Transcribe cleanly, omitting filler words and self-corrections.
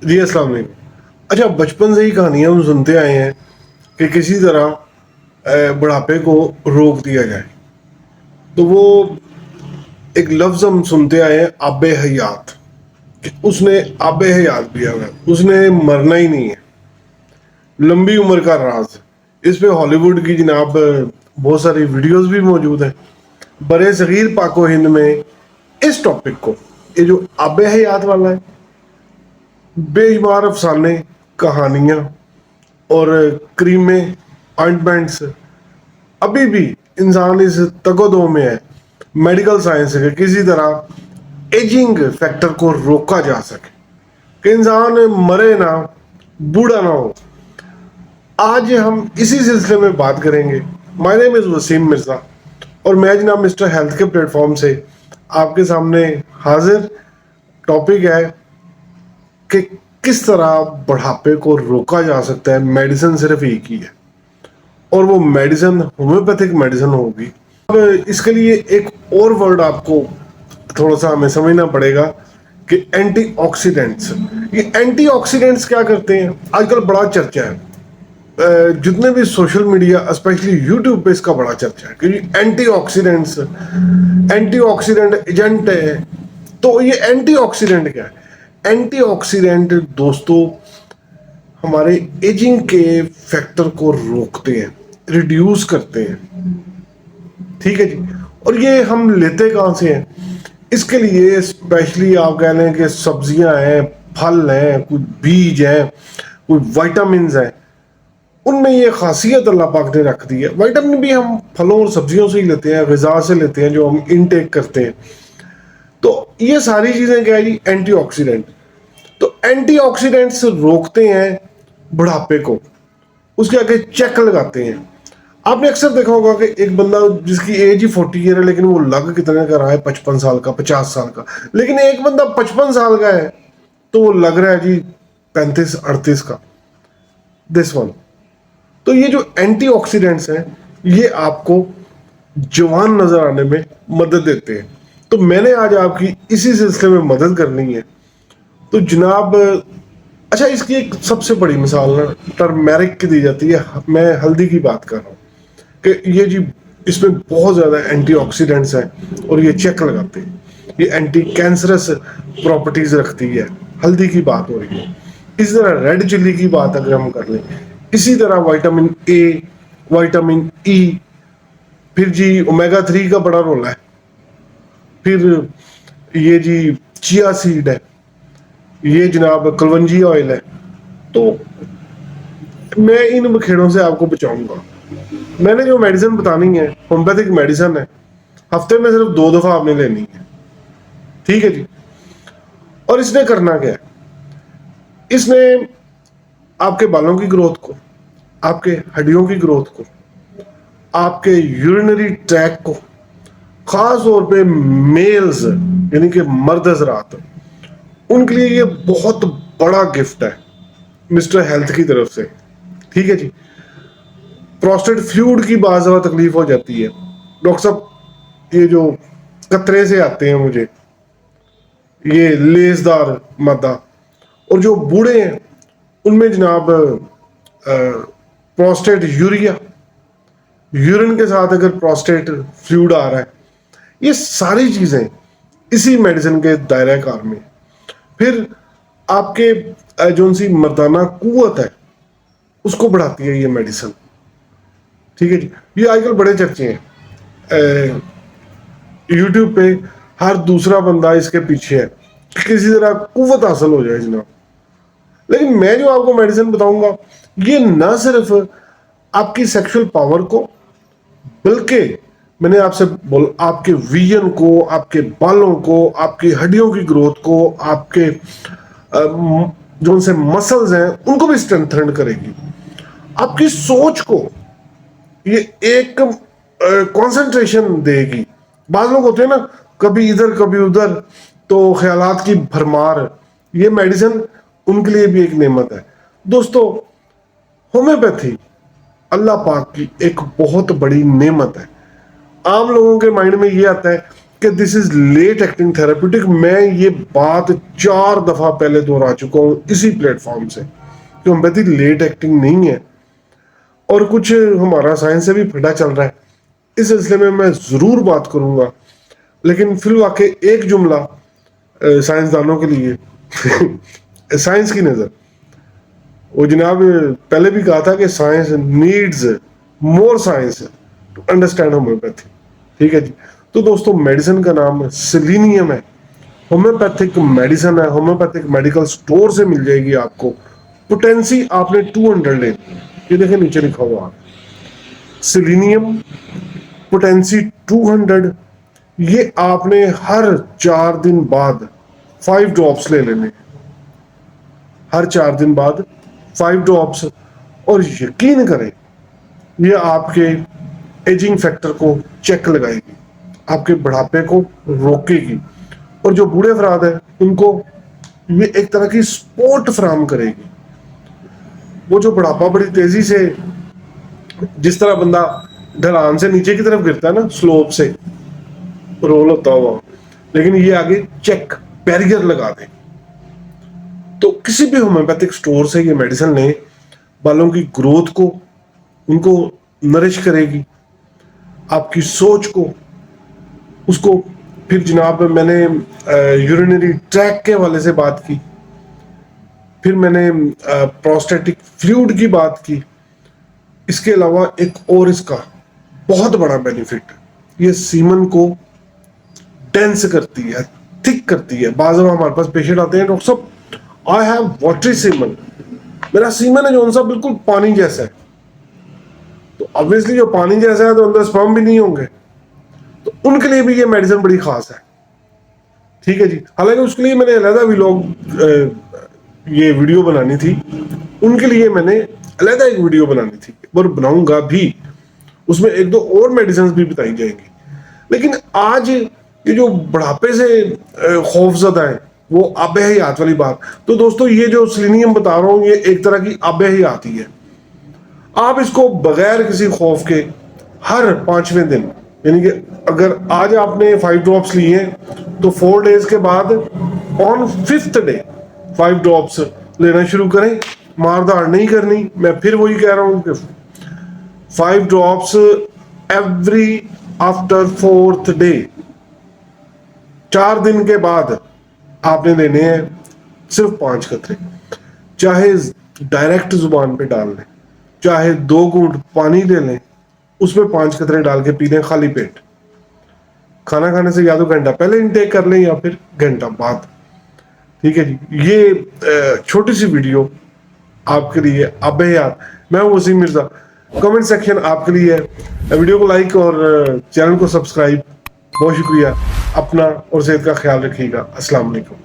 جی अस्सलाम वालेकुम। अच्छा, बचपन से ही कहानियां हम सुनते आए हैं कि किसी तरह बुढ़ापे को रोक दिया जाए। तो वो एक लफ्ज हम सुनते आए हैं, आबे हयात, कि उसने आबे हयात दिया हुआ है, उसने मरना ही नहीं है। लंबी उम्र का राज, इस पे हॉलीवुड की जनाब बहुत सारी वीडियोस भी मौजूद हैं। बड़े सगीर पाको हिंद में इस टॉपिक को, ये जो आबे हयात वाला है, बेशुमार अफसाने, कहानियां और क्रीमें, ऑइंटमेंट्स, अभी भी इंसान इस तगोदो में है मेडिकल साइंस के किसी तरह एजिंग फैक्टर को रोका जा सके, कि इंसान मरे ना, बूढ़ा ना हो। आज हम इसी सिलसिले में बात करेंगे। My name is Wasim Mirza और मैं जनाब मिस्टर हेल्थ के प्लेटफॉर्म से आपके सामने हाजिर। टॉपिक है कि किस तरह बुढ़ापे को रोका जा सकता है। मेडिसिन सिर्फ एक ही है और वो मेडिसिन होम्योपैथिक मेडिसिन होगी। अब इसके लिए एक और वर्ड आपको थोड़ा सा हमें समझना पड़ेगा कि एंटीऑक्सीडेंट्स। ये एंटीऑक्सीडेंट्स क्या करते हैं, आजकल बड़ा चर्चा है। जितने भी सोशल मीडिया स्पेशली यूट्यूब पे इसका बड़ा चर्चा है कि एंटीऑक्सीडेंट्स, एंटीऑक्सीडेंट एजेंट है। तो ये एंटीऑक्सीडेंट क्या है? एंटीऑक्सीडेंट दोस्तों हमारे एजिंग के फैक्टर को रोकते हैं, रिड्यूस करते हैं। ठीक है जी। और ये हम लेते कहाँ से हैं? इसके लिए स्पेशली आप कह लें कि सब्जियां हैं, फल हैं, कुछ बीज हैं, कुछ विटामिन हैं। उनमें ये खासियत अल्लाह पाक ने रख दी है। विटामिन भी हम फलों और सब्जियों से ही लेते हैं, ग़िज़ा से लेते हैं जो हम इनटेक करते हैं। तो ये सारी चीज़ें क्या है जी? एंटीऑक्सीडेंट। तो एंटीऑक्सीडेंट्स रोकते हैं बुढ़ापे को, उसके आगे चेक लगाते हैं। आपने अक्सर देखा होगा कि एक बंदा जिसकी एज ही 40 ईयर है लेकिन वो लग कितने का रहा है, 55 साल का, 50 साल का। लेकिन एक बंदा 55 साल का है तो वो लग रहा है जी 35-38 का। This one. तो ये जो एंटीऑक्सीडेंट्स हैं ये आपको जवान नजर आने में मदद देते हैं। तो मैंने आज आपकी इसी सिलसिले में मदद करनी है। तो जनाब, अच्छा, इसकी एक सबसे बड़ी मिसाल ना टर्मेरिक की दी जाती है। मैं हल्दी की बात कर रहा हूँ कि ये जी इसमें बहुत ज़्यादा एंटीऑक्सीडेंट्स हैं और ये चेक लगाते हैं। ये एंटी कैंसरस प्रॉपर्टीज रखती है। हल्दी की बात हो रही है। इसी तरह रेड चिल्ली की बात अगर हम कर लें, इसी तरह विटामिन ए, विटामिन ई, फिर जी ओमेगा 3 का बड़ा रोल है। फिर ये जी चिया सीड है, ये जनाब कलवंजी ऑयल है। तो मैं इन बखेड़ों से आपको बचाऊंगा। मैंने जो मेडिसिन बतानी है होम्योपैथिक मेडिसिन है, हफ्ते में सिर्फ 2 दफा आपने लेनी है। ठीक है जी। और इसने करना क्या है? इसने आपके बालों की ग्रोथ को, आपके हड्डियों की ग्रोथ को, आपके यूरिनरी ट्रैक को, खास तौर पे मेल्स यानी कि मर्द हजरात, उनके लिए ये बहुत बड़ा गिफ्ट है मिस्टर हेल्थ की तरफ से। ठीक है जी। प्रोस्टेट फ्लूइड की बात ज़्यादा तकलीफ हो जाती है डॉक्टर साहब, ये जो कतरे से आते हैं मुझे, ये लेसदार मादा, और जो बूढ़े हैं उनमें जनाब प्रोस्टेट यूरिया, यूरिन के साथ अगर प्रोस्टेट फ्लूइड आ रहा है, ये सारी चीज़ें इसी मेडिसिन के दायरे कार में। फिर आपके जो सी मर्दाना कुव्वत है उसको बढ़ाती है ये मेडिसिन। ठीक है जी। ये आजकल बड़े चर्चे हैं यूट्यूब पे, हर दूसरा बंदा इसके पीछे है कि किसी तरह कुव्वत हासिल हो जाए जनाब। लेकिन मैं जो आपको मेडिसिन बताऊंगा ये ना सिर्फ आपकी सेक्सुअल पावर को, बल्कि मैंने आपसे आपके विजन को, आपके बालों को, आपकी हड्डियों की ग्रोथ को, आपके जो उनसे मसल्स हैं उनको भी स्ट्रेंथन करेगी। आपकी सोच को ये एक कंसंट्रेशन देगी। बाज लोग होते हैं ना, कभी इधर कभी उधर, तो ख्यालात की भरमार। ये मेडिसिन उनके लिए भी एक नेमत है दोस्तों। होम्योपैथी अल्लाह पाक की एक बहुत बड़ी नेमत है। आम लोगों के माइंड में ये आता है کہ دس از لیٹ ایکٹنگ تھراپیوٹک. میں یہ بات 4 دفعہ پہلے دہرا چکا ہوں اسی پلیٹ فارم سے کہ ہومیوپیتھی لیٹ ایکٹنگ نہیں ہے, اور کچھ ہمارا سائنس سے بھی پھٹا چل رہا ہے. اس سلسلے میں ضرور بات کروں گا, لیکن فی الواقع ایک جملہ سائنسدانوں کے لیے سائنس کی نظر, وہ جناب پہلے بھی کہا تھا کہ science needs more science to understand homeopathy. ٹھیک ہے جی. تو دوستوں میڈیسن کا نام سیلینیم ہے, ہومیوپیتھک میڈیسن ہے, ہومیوپیتھک میڈیکل سٹور سے مل جائے گی آپ کو. پوٹینسی آپ نے 200 لے, یہ دیکھیں نیچے لکھا ہوا سیلینیم پوٹینسی 200. یہ آپ نے ہر 4 دن بعد 5 ڈراپس لے لینے, ہر 4 دن بعد 5 ڈراپس. اور یقین کریں یہ آپ کے ایجنگ فیکٹر کو چیک لگائے گی, آپ کے بڑھاپے کو روکے گی, اور جو بوڑھے افراد ہیں ان کو یہ ایک طرح کی سپورٹ فراہم کرے گی. وہ جو بڑھاپا بڑی تیزی سے, جس طرح بندہ ڈھلان سے نیچے کی طرف گرتا ہے نا, سلوپ سے رول ہوتا ہوا, لیکن یہ آگے چیک بیریئر لگا دے. تو کسی بھی ہومیوپیتھک سٹور سے یہ میڈیسن لیں, بالوں کی گروتھ کو ان کو نرش کرے گی, آپ کی سوچ کو اس کو. پھر جناب میں نے یورینری ٹریک کے حوالے سے بات کی, پھر میں نے پروسٹیٹک فلوئڈ کی بات کی. اس کے علاوہ ایک اور اس کا بہت بڑا بینیفٹ, یہ سیمن کو ڈینس کرتی ہے, تھک کرتی ہے. بعض دفعہ ہمارے پاس پیشنٹ آتے ہیں, ڈاکٹر صاحب آئی ہیو واٹری سیمن, میرا سیمن ہے جو ان سا بالکل پانی جیسا ہے. تو obviously جو پانی جیسا ہے تو اندر سپرم بھی نہیں ہوں گے, تو ان کے لیے بھی یہ میڈیسن بڑی خاص ہے. ٹھیک ہے جی. حالانکہ اس کے لیے میں نے علیحدہ یہ ویڈیو بنانی تھی, ان کے لیے میں نے علیحدہ ایک ویڈیو بنانی تھی, اور بناؤں گا بھی. اس میں 1-2 اور میڈیسنز بھی بتائی جائیں گی. لیکن آج یہ جو بڑھاپے سے خوف زدہ ہیں, وہ آب حیات والی بات. تو دوستو یہ جو سیلینیم بتا رہا ہوں یہ ایک طرح کی آب حیات ہی ہے. آپ اس کو بغیر کسی خوف کے ہر 5ویں دن, یعنی کہ اگر آج آپ نے 5 ڈراپس لیے ہیں تو 4 ڈیز کے بعد آن 5th ڈے 5 ڈراپس لینا شروع کریں. مارداڑ نہیں کرنی. میں پھر وہی کہہ رہا ہوں کہ 5 drops every after 4th day, 4 دن کے بعد آپ نے لینے ہیں صرف 5 قطرے. چاہے ڈائریکٹ زبان پہ ڈال لیں, چاہے 2 گھونٹ پانی لے لیں, اس میں 5 قطرے ڈال کے پی لیں خالی پیٹ. کھانا کھانے سے یا تو گھنٹہ پہلے انٹیک کر لیں یا پھر گھنٹہ بعد. ٹھیک ہے جی. یہ چھوٹی سی ویڈیو آپ کے لیے آب حیات. میں ہوں وسیم مرزا. کمنٹ سیکشن آپ کے لیے ہے. ویڈیو کو لائک اور چینل کو سبسکرائب. بہت شکریہ. اپنا اور صحت کا خیال رکھیے گا. السلام علیکم.